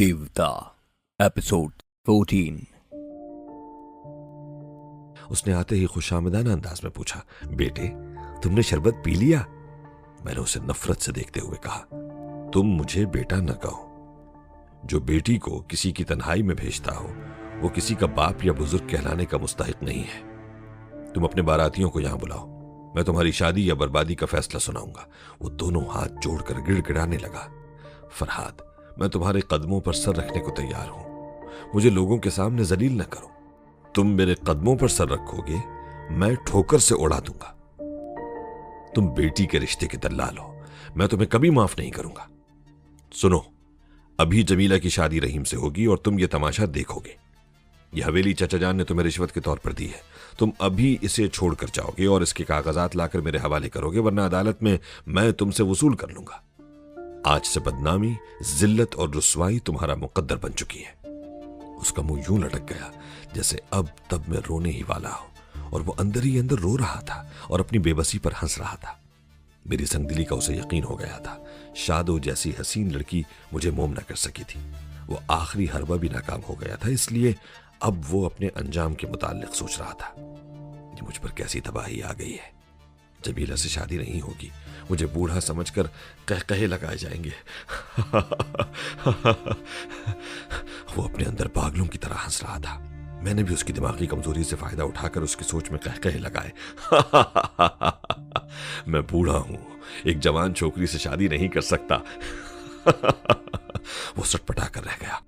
देवता एपिसोड 14। उसने आते ही खुशामदाना अंदाज में पूछा, बेटे तुमने शरबत पी लिया? मैंने उसे नफरत से देखते हुए कहा, तुम मुझे बेटा न कहो। जो बेटी को किसी की तन्हाई में भेजता हो वो किसी का बाप या बुजुर्ग कहलाने का मुस्तहिक नहीं है। तुम अपने बारातियों को यहां बुलाओ, मैं तुम्हारी शादी या बर्बादी का फैसला सुनाऊंगा। वो दोनों हाथ जोड़कर गिड़गिड़ाने लगा। फरहाद, मैं तुम्हारे कदमों पर सर रखने को तैयार हूं, मुझे लोगों के सामने जलील न करो। तुम मेरे कदमों पर सर रखोगे, मैं ठोकर से उड़ा दूंगा। तुम बेटी के रिश्ते के दल्लाल हो, मैं तुम्हें कभी माफ नहीं करूंगा। सुनो, अभी जमीला की शादी रहीम से होगी और तुम ये तमाशा देखोगे। यह हवेली चाचा जान ने तुम्हें रिश्वत के तौर पर दी है। तुम अभी इसे छोड़कर जाओगे और इसके कागजात लाकर मेरे हवाले करोगे, वरना अदालत में मैं तुमसे वसूल कर लूंगा। आज से बदनामी, जिल्लत और रुसवाई तुम्हारा मुकद्दर बन चुकी है। उसका मुंह यूं लटक गया जैसे अब तब में रोने ही वाला हो, और वो अंदर ही अंदर रो रहा था और अपनी बेबसी पर हंस रहा था। मेरी संगदिली का उसे यकीन हो गया था। शादो जैसी हसीन लड़की मुझे मोम न कर सकी थी। वो आखिरी हरबा भी नाकाम हो गया था, इसलिए अब वो अपने अंजाम के मुताल्लिक सोच रहा था। ये मुझ पर कैसी तबाही आ गई है। जमीला से शादी नहीं होगी, मुझे बूढ़ा समझकर कहकहे लगाए जाएंगे। वो अपने अंदर पागलों की तरह हंस रहा था। मैंने भी उसकी दिमागी कमजोरी से फायदा उठाकर उसकी सोच में कहकहे लगाए। मैं बूढ़ा हूं, एक जवान छोकरी से शादी नहीं कर सकता। वो सटपटा कर रह गया।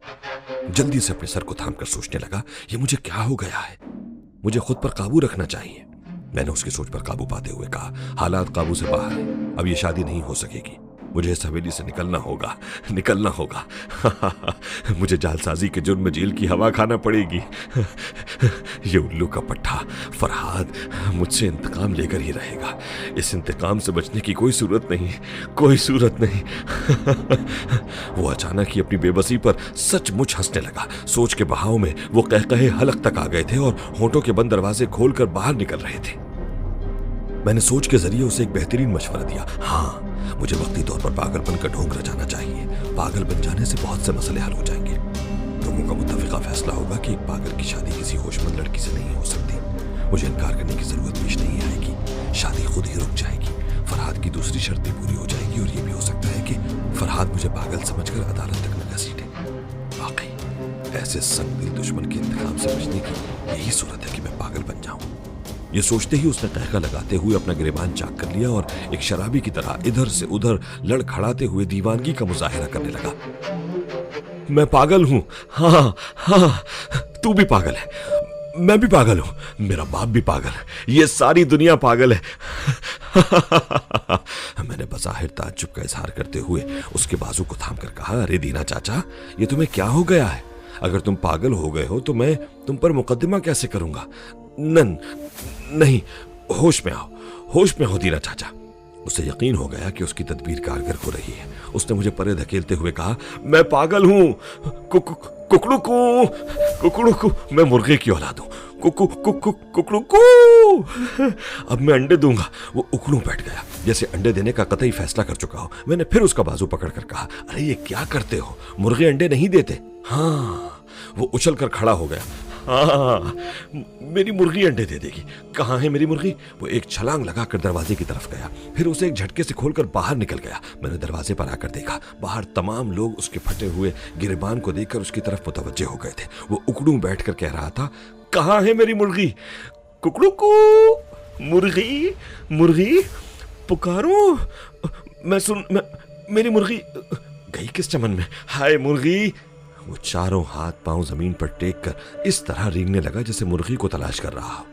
जल्दी से अपने सर को थामकर सोचने लगा, ये मुझे क्या हो गया है? मुझे खुद पर काबू रखना चाहिए। मैंने उसकी सोच पर काबू पाते हुए कहा, हालात काबू से बाहर है, अब ये शादी नहीं हो सकेगी। मुझे इस हवेली से निकलना होगा, निकलना होगा। मुझे जालसाजी के जुर्म में जेल की हवा खाना पड़ेगी। ये उल्लू का पट्टा फरहाद मुझसे इंतकाम लेकर ही रहेगा। इस इंतकाम से बचने की कोई सूरत नहीं, कोई सूरत नहीं। वो अचानक ही अपनी बेबसी पर सचमुच हंसने लगा। सोच के बहाव में वो कहकहे हलक तक आ गए थे और होंठों के बंद दरवाजे खोलकर बाहर निकल रहे थे। मैंने सोच के जरिए उसे एक बेहतरीन मशवरा दिया। हाँ, मुझे वक्ती तौर पर पागलपन का ढोंग रचाना चाहिए। पागल बन जाने से बहुत से मसले हल हो जाएंगे। लोगों का मुत्तफिका फैसला होगा कि एक पागल की शादी किसी होशमंद लड़की से नहीं हो सकती। मुझे इनकार करने की जरूरत पेश नहीं आएगी। शादी खुद ही रुक जाएगी। फरहाद की दूसरी शर्त भी पूरी हो जाएगी और यह भी हो सकता है कि फरहाद मुझे पागल समझकर अदालत तक न घसीटे। वाकई ऐसे संगदिल दुश्मन के इंतकाम से बचने की यही सूरत है कि मैं पागल बन जाऊं। ये सोचते ही उसने कहका लगाते हुए अपना गिरेबान चाक कर लिया और एक शराबी की तरह इधर से उधर लड़खड़ाते हुए दीवानगी का मुजाहिरा करने लगा। मैं पागल हूं, हाँ हाँ, तू भी पागल है, मैं भी पागल हूं, मेरा बाप भी पागल है, ये सारी दुनिया पागल है। मैंने बज़ाहिर ताज्जुब का इजहार करते हुए उसके बाजू को थाम कर कहा, अरे दीना चाचा, ये तुम्हें क्या हो गया है? अगर तुम पागल हो गए हो तो मैं तुम पर मुकदमा कैसे करूंगा? नहीं, होश में आओ, होश में हो दीना चाचा। उसे यकीन हो गया कि उसकी तदबीर कारगर हो रही है। उसने मुझे परे धकेलते हुए कहा, मैं पागल हूं, कुकड़ू, मैं मुर्गे की औलाद हूं, कुकड़ू, अब मैं अंडे दूंगा। वो उकड़ू बैठ गया जैसे अंडे देने का कतई फैसला कर चुका हो। मैंने फिर उसका बाजू पकड़कर कहा, अरे ये क्या करते हो, मुर्गे अंडे नहीं देते। हाँ, वो उछल कर खड़ा हो गया। हाँ, मेरी मुर्गी अंडे दे देगी। कहाँ है मेरी मुर्गी? वो एक छलांग लगाकर दरवाजे की तरफ गया, फिर उसे एक झटके से खोलकर बाहर निकल गया। मैंने दरवाजे पर आकर देखा, बाहर तमाम लोग उसके फटे हुए गिरेबान को देखकर उसकी तरफ मुतवज्जे हो गए थे। वो उकड़ू बैठकर कह रहा था, कहाँ है मेरी मुर्गी? कुकड़ू को मुर्गी पुकारो, मेरी मुर्गी गई किस चमन में? हाय मुर्गी। वो चारों हाथ पांव जमीन पर टेक कर इस तरह रेंगने लगा जैसे मुर्गी को तलाश कर रहा हो।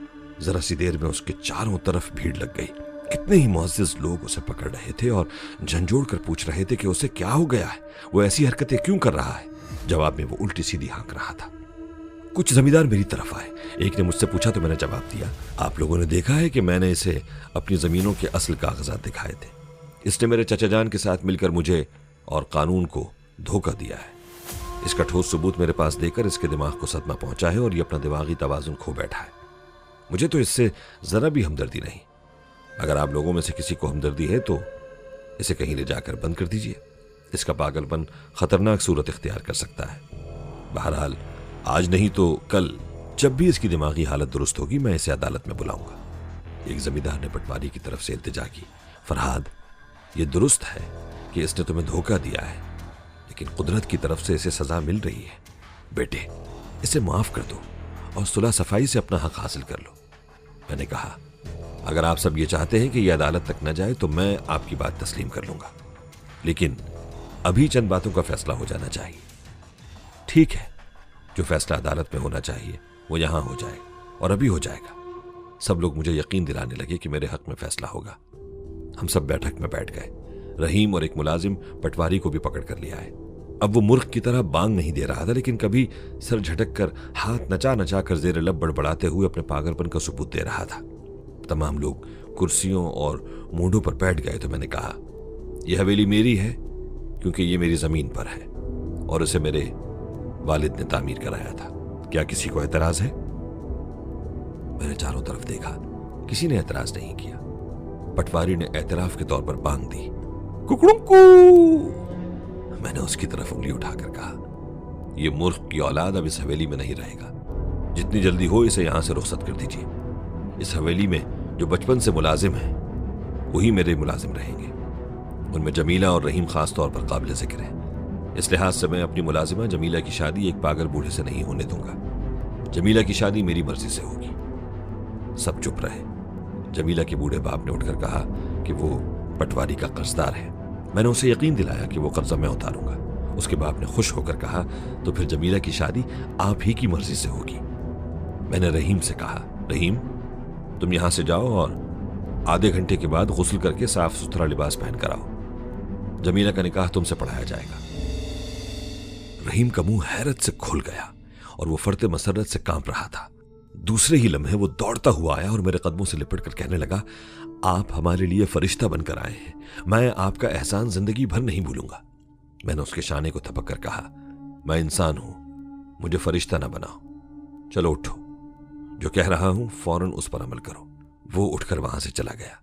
जरा सी देर में उसके चारों तरफ भीड़ लग गई। कितने ही मुअज़्ज़िज़ लोग उसे पकड़ रहे थे और झंझोड़ कर पूछ रहे थे कि उसे क्या हो गया है, वो ऐसी हरकतें क्यों कर रहा है। जवाब में वो उल्टी सीधी हाँक रहा था। कुछ जमींदार मेरी तरफ आए। एक ने मुझसे पूछा तो मैंने जवाब दिया, आप लोगों ने देखा है कि मैंने इसे अपनी जमीनों के असल कागजात दिखाए थे। इसने मेरे चचा जान के साथ मिलकर मुझे और कानून को धोखा दिया है। इसका ठोस सबूत मेरे पास देकर इसके दिमाग को सदमा पहुंचा है और ये अपना दिमागी तवाजुन खो बैठा है। मुझे तो इससे जरा भी हमदर्दी नहीं। अगर आप लोगों में से किसी को हमदर्दी है तो इसे कहीं ले जाकर बंद कर दीजिए। इसका पागलपन खतरनाक सूरत इख्तियार कर सकता है। बहरहाल आज नहीं तो कल जब भी इसकी दिमागी हालत दुरुस्त होगी मैं इसे अदालत में बुलाऊंगा। एक जमींदार ने पटवारी की तरफ से इल्तिजा की, फरहाद ये दुरुस्त है कि इसने तुम्हें धोखा दिया है, लेकिन कुदरत की तरफ से इसे सजा मिल रही है। बेटे इसे माफ कर दो और सुलह सफाई से अपना हक हासिल कर लो। मैंने कहा अगर आप सब ये चाहते हैं कि यह अदालत तक न जाए तो मैं आपकी बात तस्लीम कर लूंगा, लेकिन अभी चंद बातों का फैसला हो जाना चाहिए। ठीक है, जो फैसला अदालत में होना चाहिए वो यहां हो जाए और अभी हो जाएगा। सब लोग मुझे यकीन दिलाने लगे कि मेरे हक में फैसला होगा। हम सब बैठक में बैठ गए। रहीम और एक मुलाजिम पटवारी को भी पकड़ कर लिया है। अब वो मूर्ख की तरह बांग नहीं दे रहा था, लेकिन कभी सर झटक कर हाथ नचा नचा कर जेर लब बड़बड़ाते हुए अपने पागलपन का सबूत दे रहा था। तमाम लोग कुर्सियों और मूंढों पर बैठ गए तो मैंने कहा यह हवेली मेरी है क्योंकि ये मेरी जमीन पर है और उसे मेरे वालिद ने तामीर कराया था। क्या किसी को एतराज है? मैंने चारों तरफ देखा, किसी ने एतराज नहीं किया। पटवारी ने एतराफ के तौर पर बांग दी, कुकड़ुकू। मैंने उसकी तरफ उंगली उठाकर कहा यह मूर्ख की औलाद अब इस हवेली में नहीं रहेगा। जितनी जल्दी हो इसे यहां से रुखसत कर दीजिए। इस हवेली में जो बचपन से मुलाजिम हैं वही मेरे मुलाजिम रहेंगे। उनमें जमीला और रहीम खास तौर पर काबिल जिक्र है। इस लिहाज से मैं अपनी मुलाजिमा जमीला की शादी एक पागल बूढ़े से नहीं होने दूंगा। जमीला की शादी मेरी मर्जी से होगी। सब चुप रहे। जमीला के बूढ़े बाप ने उठकर कहा कि वो पटवारी का कर्जदार है। मैंने उसे यकीन दिलाया कि वो कर्जा मैं उतारूंगा। उसके बाप ने खुश होकर कहा तो फिर जमीला की शादी आप ही की मर्जी से होगी। मैंने रहीम से कहा रहीम तुम यहां से जाओ और आधे घंटे के बाद गुस्ल करके साफ सुथरा लिबास पहन कर आओ। जमीला का निकाह तुमसे पढ़ाया जाएगा। रहीम का मुंह हैरत से खुल गया और वो फरते मसरत से कांप रहा था। दूसरे ही लम्हे वो दौड़ता हुआ आया और मेरे कदमों से लिपट कर कहने लगा आप हमारे लिए फरिश्ता बनकर आए हैं। मैं आपका एहसान जिंदगी भर नहीं भूलूंगा। मैंने उसके शाने को थपक कर कहा मैं इंसान हूं, मुझे फरिश्ता ना बनाओ। चलो उठो, जो कह रहा हूं फौरन उस पर अमल करो। वो उठकर वहां से चला गया।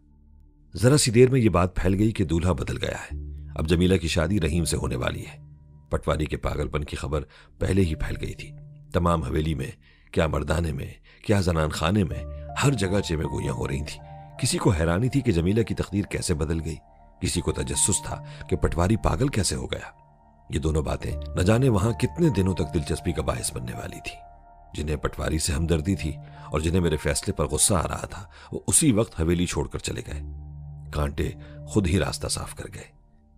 जरा सी देर में यह बात फैल गई कि दूल्हा बदल गया है। अब जमीला की शादी रहीम से होने वाली है। पटवारी के पागलपन की खबर पहले ही फैल गई थी। तमाम हवेली में, क्या मर्दाने में, क्या जनान खाने में, हर जगह चेमेगोइयां हो रही थी। किसी को हैरानी थी कि जमीला की तकदीर कैसे बदल गई। किसी को तजस्सुस था कि पटवारी पागल कैसे हो गया। ये दोनों बातें न जाने वहां कितने दिनों तक दिलचस्पी का बायस बनने वाली थी। जिन्हें पटवारी से हमदर्दी थी और जिन्हें मेरे फैसले पर गुस्सा आ रहा था वो उसी वक्त हवेली छोड़कर चले गए। कांटे खुद ही रास्ता साफ कर गए।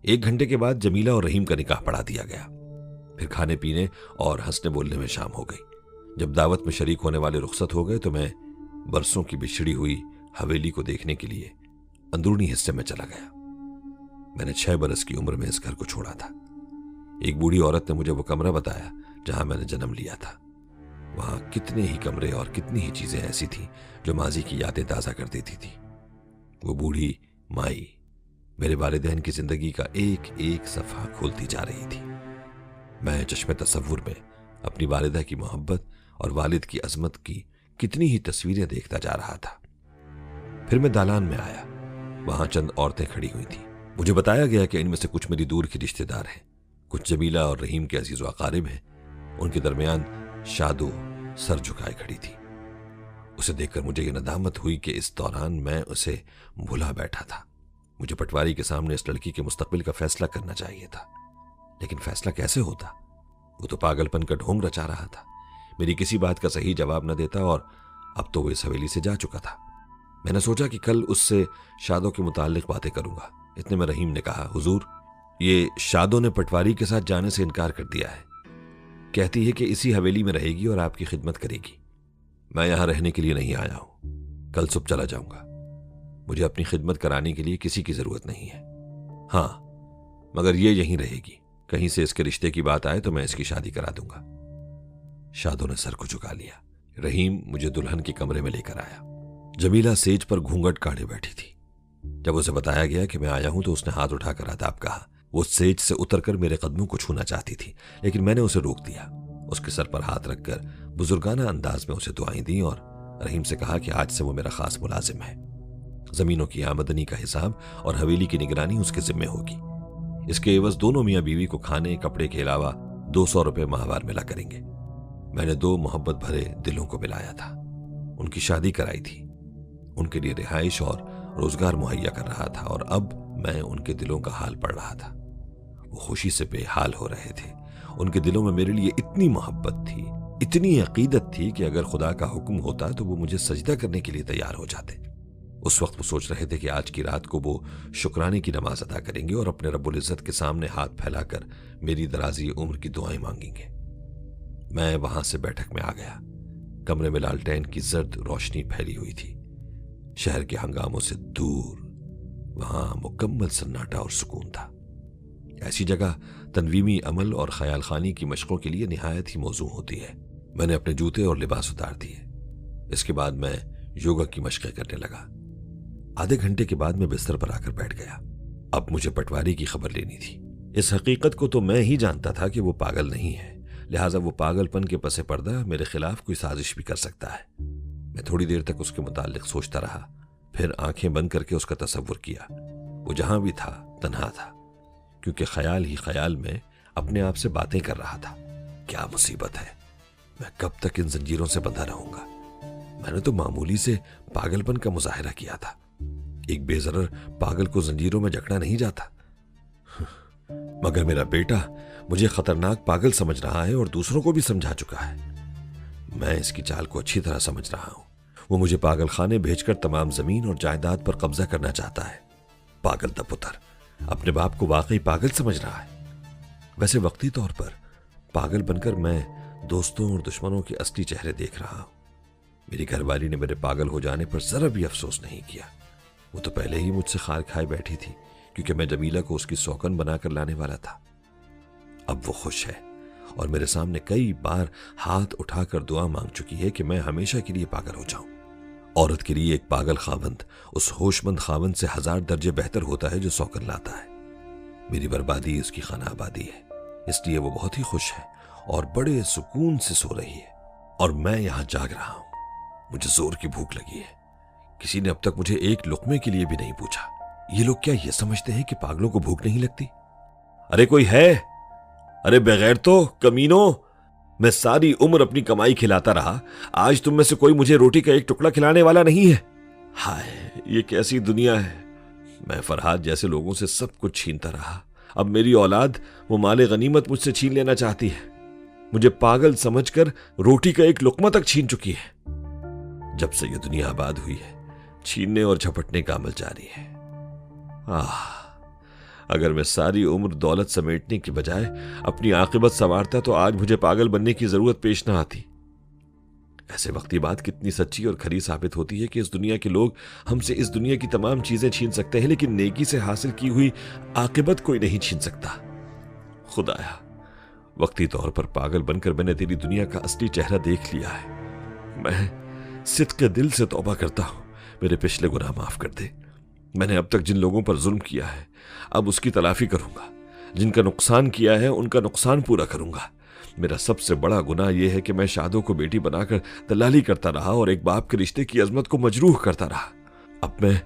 1 घंटे के बाद जमीला और रहीम का निकाह पढ़ा दिया गया। फिर खाने पीने और हंसने बोलने में शाम हो गई। जब दावत में शरीक होने वाले रुखसत हो गए तो मैं बरसों की बिछड़ी हुई हवेली को देखने के लिए अंदरूनी हिस्से में चला गया। मैंने 6 बरस की उम्र में इस घर को छोड़ा था। एक बूढ़ी औरत ने मुझे वो कमरा बताया जहां मैंने जन्म लिया था। वहां कितने ही कमरे और कितनी ही चीजें ऐसी थीं जो माजी की यादें ताज़ा कर देती थी। वो बूढ़ी माई मेरे वालिदैन की जिंदगी का एक एक सफ़ा खोलती जा रही थी। मैं चश्मे तसव्वुर में अपनी वालिदा की मोहब्बत और वालिद की अजमत की कितनी ही तस्वीरें देखता जा रहा था। फिर मैं दालान में आया। वहां चंद औरतें खड़ी हुई थीं। मुझे बताया गया कि इनमें से कुछ मेरी दूर की रिश्तेदार हैं, कुछ जमीला और रहीम के अजीज व अकारिब हैं। उनके दरमियान शादो सर झुकाए खड़ी थी। उसे देखकर मुझे ये नदामत हुई कि इस दौरान मैं उसे भुला बैठा था। मुझे पटवारी के सामने इस लड़की के मुस्तकबिल का फैसला करना चाहिए था, लेकिन फैसला कैसे होता? वो तो पागलपन का ढोंग रचा रहा था। मेरी किसी बात का सही जवाब न देता और अब तो वो इस हवेली से जा चुका था। मैंने सोचा कि कल उससे शादो के मुताल्लिक बातें करूंगा। इतने में रहीम ने कहा, हुजूर, ये शादो ने पटवारी के साथ जाने से इनकार कर दिया है। कहती है कि इसी हवेली में रहेगी और आपकी खिदमत करेगी। मैं यहां रहने के लिए नहीं आया हूं, कल सुबह चला जाऊंगा। मुझे अपनी खिदमत कराने के लिए किसी की जरूरत नहीं है। हाँ, मगर ये यहीं रहेगी। कहीं से इसके रिश्ते की बात आए तो मैं इसकी शादी करा दूंगा। शादो ने सर को झुका लिया। रहीम मुझे दुल्हन के कमरे में लेकर आया। जमीला सेज पर घूंघट काढ़े बैठी थी। जब उसे बताया गया कि मैं आया हूं तो उसने हाथ उठाकर आदाब कहा। वो सेज से उतरकर मेरे कदमों को छूना चाहती थी, लेकिन मैंने उसे रोक दिया। उसके सर पर हाथ रखकर बुजुर्गाना अंदाज में उसे दुआएं दी और रहीम से कहा कि आज से वो मेरा खास मुलाजिम है। जमीनों की आमदनी का हिसाब और हवेली की निगरानी उसके जिम्मे होगी। इसके एवज दोनों मियाँ बीवी को खाने कपड़े के अलावा 200 रुपये माहवार मिला करेंगे। मैंने 2 मोहब्बत भरे दिलों को मिलाया था, उनकी शादी कराई थी, उनके लिए रिहाइश और रोजगार मुहैया कर रहा था, और अब मैं उनके दिलों का हाल पढ़ रहा था। वो खुशी से बेहाल हो रहे थे। उनके दिलों में मेरे लिए इतनी मोहब्बत थी, इतनी अकीदत थी कि अगर खुदा का हुक्म होता तो वो मुझे सजदा करने के लिए तैयार हो जाते। उस वक्त वो सोच रहे थे कि आज की रात को वो शुक्राने की नमाज अदा करेंगे और अपने रब्बुल इज्जत के सामने हाथ फैलाकर मेरी दराजी उम्र की दुआएं मांगेंगे। मैं वहां से बैठक में आ गया। कमरे में लालटेन की जर्द रोशनी फैली हुई थी। शहर के हंगामों से दूर वहां मुकम्मल सन्नाटा और सुकून था। ऐसी जगह तनवीमी अमल और ख्याल खानी की मशकों के लिए निहायत ही मौजू होती है। मैंने अपने जूते और लिबास उतार दिए। इसके बाद मैं योगा की मशकें करने लगा। आधे घंटे के बाद मैं बिस्तर पर आकर बैठ गया। अब मुझे पटवारी की खबर लेनी थी। इस हकीकत को तो मैं ही जानता था कि वो पागल नहीं है, लिहाजा वो पागलपन के पसे पर्दा मेरे खिलाफ कोई साजिश भी कर सकता है। मैं थोड़ी देर तक उसके मुतालिक सोचता रहा, फिर आंखें बंद करके उसका तसव्वुर किया। वो जहां भी था तन्हा था, क्योंकि ख्याल ही ख्याल में अपने आप से बातें कर रहा था। क्या मुसीबत है, मैं कब तक इन जंजीरों से बंधा रहूंगा। मैंने तो मामूली से पागलपन का मुजाहिरा किया था। एक बेजरर पागल को जंजीरों में जकड़ा नहीं जाता। मगर मेरा बेटा मुझे खतरनाक पागल समझ रहा है और दूसरों को भी समझा चुका है। मैं इसकी चाल को अच्छी तरह समझ रहा हूं। वो मुझे पागल खाने भेजकर तमाम जमीन और जायदाद पर कब्जा करना चाहता है। पागल दा पुत्र अपने बाप को वाकई पागल समझ रहा है। वैसे वक्ती तौर पर पागल बनकर मैं दोस्तों और दुश्मनों के असली चेहरे देख रहा हूं। मेरी घरवाली ने मेरे पागल हो जाने पर जरा भी अफसोस नहीं किया। वो तो पहले ही मुझसे खार खाए बैठी थी, क्योंकि मैं जमीला को उसकी सौकन बनाकर लाने वाला था। अब वो खुश है और मेरे सामने कई बार हाथ उठाकर दुआ मांग चुकी है कि मैं हमेशा के लिए पागल हो जाऊं। औरत के लिए एक पागल खावंद उस होशमंद खावंद से 1000 दर्जे बेहतर होता है जो सौकन लाता है। मेरी बर्बादी उसकी खाना आबादी है, इसलिए वो बहुत ही खुश है और बड़े सुकून से सो रही है, और मैं यहां जाग रहा हूं। मुझे जोर की भूख लगी है। किसी ने अब तक मुझे एक लुकमे के लिए भी नहीं पूछा। ये लोग क्या ये समझते हैं कि पागलों को भूख नहीं लगती? अरे कोई है? अरे बगैर तो कमीनों, मैं सारी उम्र अपनी कमाई खिलाता रहा, आज तुम में से कोई मुझे रोटी का एक टुकड़ा खिलाने वाला नहीं है। हाय, ये कैसी दुनिया है। मैं फरहाद जैसे लोगों से सब कुछ छीनता रहा, अब मेरी औलाद वो माले गनीमत मुझसे छीन लेना चाहती है। मुझे पागल समझकर रोटी का एक लुकमा तक छीन चुकी है। जब से ये दुनिया आबाद हुई है, छीनने और झपटने का अमल जारी है। अगर मैं सारी उम्र दौलत समेटने की बजाय अपनी आकिबत संवारता तो आज मुझे पागल बनने की जरूरत पेश ना आती। ऐसे वक्त ये बात कितनी सच्ची और खरी साबित होती है कि इस दुनिया के लोग हमसे इस दुनिया की तमाम चीजें छीन सकते हैं, लेकिन नेकी से हासिल की हुई आकिबत कोई नहीं छीन सकता। खुदाया, वक्ती तौर पर पागल बनकर मैंने तेरी दुनिया का असली चेहरा देख लिया है। मैं सिद्क़े दिल से तौबा करता हूं, मेरे पिछले गुनाह माफ कर दे। मैंने अब तक जिन लोगों पर जुल्म किया है, अब उसकी तलाफी करूंगा। जिनका नुकसान किया है उनका नुकसान पूरा करूंगा। मेरा सबसे बड़ा गुनाह यह है कि मैं शादों को बेटी बनाकर दलाली करता रहा और एक बाप के रिश्ते की अजमत को मजरूह करता रहा। अब मैं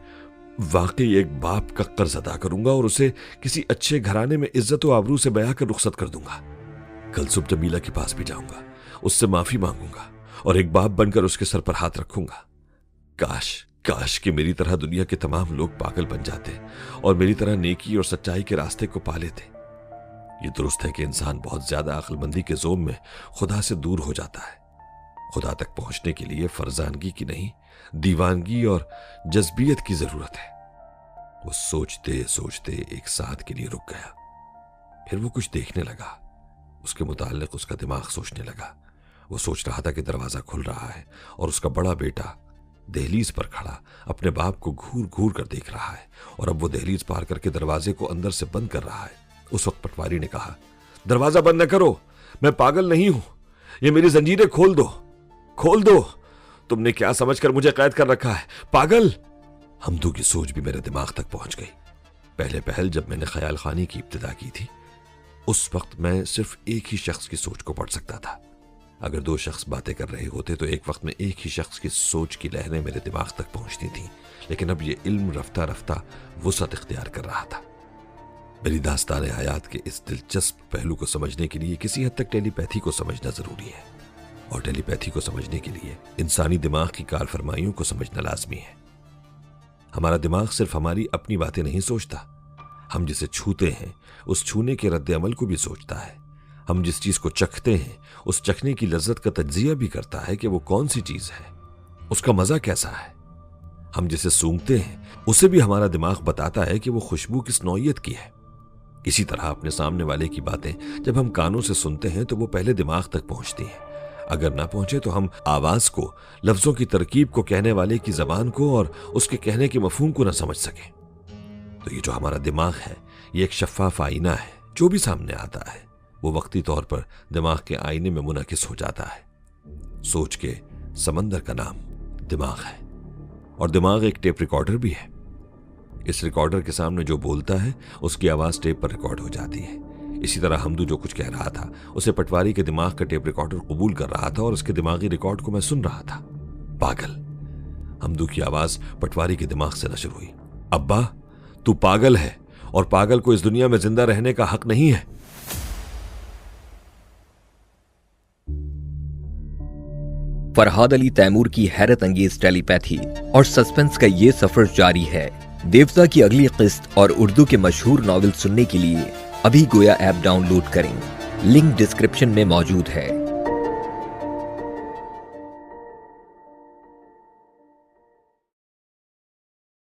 वाकई एक बाप का कर्ज अदा करूंगा और उसे किसी अच्छे घराने में इज्जत और आबरू से बया कर रुखसत कर दूंगा। कल सुबह जमीला के पास भी जाऊंगा, उससे माफी मांगूंगा और एक बाप बनकर उसके सर पर हाथ रखूंगा। काश कि मेरी तरह दुनिया के तमाम लोग पागल बन जाते और मेरी तरह नेकी और सच्चाई के रास्ते को पा लेते। ये दुरुस्त है कि इंसान बहुत ज्यादा अक्लमंदी के जोम में खुदा से दूर हो जाता है। खुदा तक पहुंचने के लिए फरजानगी की नहीं, दीवानगी और जज्बियत की जरूरत है। वो सोचते सोचते एक साथ के लिए रुक गया। फिर वो कुछ देखने लगा। उसके मुताल्लिक उसका दिमाग सोचने लगा। वो सोच रहा था कि दरवाजा खुल रहा है और उसका बड़ा बेटा दहलीज पर खड़ा अपने बाप को घूर घूर कर देख रहा है, और अब वो दहलीज पार करके दरवाजे को अंदर से बंद कर रहा है। उस वक्त पटवारी ने कहा, दरवाजा बंद न करो, मैं पागल नहीं हूं, ये मेरी जंजीरें खोल दो। तुमने क्या समझकर मुझे कैद कर रखा है, पागल। हमदू की सोच भी मेरे दिमाग तक पहुंच गई। पहले पहल जब मैंने ख्याल खानी की इब्तिदा की थी, उस वक्त मैं सिर्फ एक ही शख्स की सोच को पढ़ सकता था। अगर 2 शख्स बातें कर रहे होते तो एक वक्त में एक ही शख्स की सोच की लहरें मेरे दिमाग तक पहुंचती थी, लेकिन अब ये इल्म रफ्ता रफ्ता वुसअत इख्तियार कर रहा था। मेरी दास्तान हयात के इस दिलचस्प पहलू को समझने के लिए किसी हद तक टेलीपैथी को समझना जरूरी है, और टेलीपैथी को समझने के लिए इंसानी दिमाग की कारफरमाइयों को समझना लाजमी है। हमारा दिमाग सिर्फ हमारी अपनी बातें नहीं सोचता, हम जिसे छूते हैं उस छूने के रद्द अमल को भी सोचता है। हम जिस चीज को चखते हैं उस चखने की लज्जत का तज्जिया भी करता है कि वो कौन सी चीज है, उसका मजा कैसा है। हम जिसे सूंघते हैं उसे भी हमारा दिमाग बताता है कि वो खुशबू किस नौइयत की है। इसी तरह अपने सामने वाले की बातें जब हम कानों से सुनते हैं तो वो पहले दिमाग तक पहुंचती हैं। अगर ना पहुंचे तो हम आवाज को, लफ्जों की तरकीब को, कहने वाले की जबान को और उसके कहने के मफहूम को ना समझ सके। तो ये जो हमारा दिमाग है ये एक शफाफ आईना है। जो भी सामने आता है वो वक्ती तौर पर दिमाग के आईने में मुनकिस हो जाता है। सोच के समंदर का नाम दिमाग है, और दिमाग एक टेप रिकॉर्डर भी है। इस रिकॉर्डर के सामने जो बोलता है उसकी आवाज टेप पर रिकॉर्ड हो जाती है। इसी तरह हमदू जो कुछ कह रहा था उसे पटवारी के दिमाग का टेप रिकॉर्डर कबूल कर रहा था और उसके दिमागी रिकॉर्ड को मैं सुन रहा था। पागल। हमदू की आवाज पटवारी के दिमाग से नशर हुई। अब्बा, तू पागल है और पागल को इस दुनिया में जिंदा रहने का हक नहीं है। फरहाद अली तैमूर की हैरत अंगेज टेलीपैथी और सस्पेंस का ये सफर जारी है। देवता की अगली किस्त और उर्दू के मशहूर नॉवेल सुनने के लिए अभी गोया ऐप डाउनलोड करें। लिंक डिस्क्रिप्शन में मौजूद है।